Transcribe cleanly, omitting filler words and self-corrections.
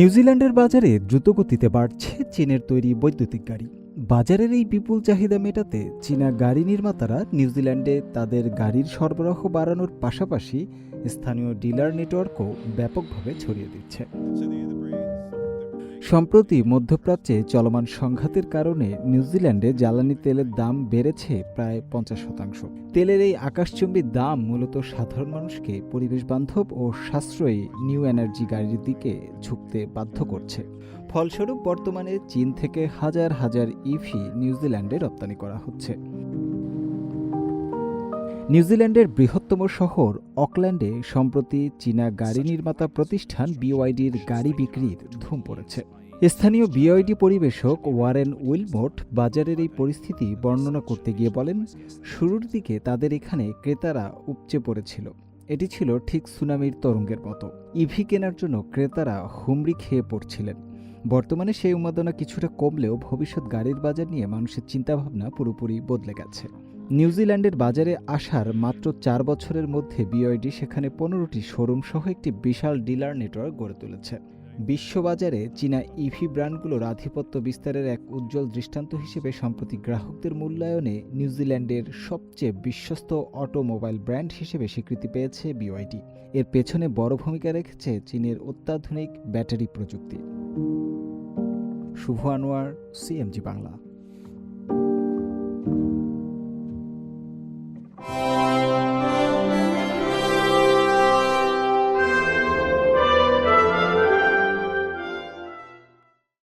নিউজিল্যান্ডের বাজারে দ্রুতগতিতে বাড়ছে চীনের তৈরি বৈদ্যুতিক গাড়ি। বাজারের এই বিপুল চাহিদা মেটাতে চীনা গাড়ি নির্মাতারা নিউজিল্যান্ডে তাদের গাড়ির সরবরাহ বাড়ানোর পাশাপাশি স্থানীয় ডিলার নেটওয়ার্কও ব্যাপকভাবে ছড়িয়ে দিচ্ছে। সম্প্রতি মধ্যপ্রাচ্যে চলমান সংঘাতের কারণে নিউজিল্যান্ডে জ্বালানি তেলের দাম বেড়েছে প্রায় 50%। তেলের এই আকাশচুম্বী দাম মূলত সাধারণ মানুষকে পরিবেশবান্ধব ও সাশ্রয়ী নিউ এনার্জি গাড়ির দিকে ঝুঁকতে বাধ্য করছে। ফলস্বরূপ বর্তমানে চীন থেকে হাজার হাজার ইভি নিউজিল্যান্ডে রপ্তানি করা হচ্ছে। নিউজিল্যান্ডের বৃহত্তম শহর অকল্যান্ডে সম্প্রতি চীনা গাড়ি নির্মাতা প্রতিষ্ঠান বিওয়াইডির গাড়ি বিক্রির ধুম পড়েছে। স্থানীয় বিওয়াইডি পরিবেশক ওয়ারেন উইলমোট বাজারের এই পরিস্থিতি বর্ণনা করতে গিয়ে বলেন, শুরুর দিকে তাদের এখানে ক্রেতারা উপচে পড়েছিল। এটি ছিল ঠিক সুনামির তরঙ্গের মতো। ইভি কেনার জন্য ক্রেতারা হুমড়ি খেয়ে পড়ছিলেন। বর্তমানে সেই উন্মাদনা কিছুটা কমলেও ভবিষ্যৎ গাড়ির বাজার নিয়ে মানুষের চিন্তাভাবনা পুরোপুরি বদলে গেছে। নিউজিল্যান্ডের বাজারে আসার মাত্র 4 বছরের মধ্যে বিওয়াইডি সেখানে 15টি শোরুম সহ একটি বিশাল ডিলার নেটওয়ার্ক গড়ে তুলেছে। বিশ্ববাজারে চীনা ইভি ব্র্যান্ডগুলোর আধিপত্য বিস্তারের এক উজ্জ্বল দৃষ্টান্ত হিসেবে সম্প্রতি গ্রাহকদের মূল্যায়নে নিউজিল্যান্ডের সবচেয়ে বিশ্বস্ত অটোমোবাইল ব্র্যান্ড হিসেবে স্বীকৃতি পেয়েছে বিওয়াইডি। এর পেছনে বড় ভূমিকা রেখেছে চীনের অত্যাধুনিক ব্যাটারি প্রযুক্তি। শুভ আনোয়ার, সিএমজি বাংলা।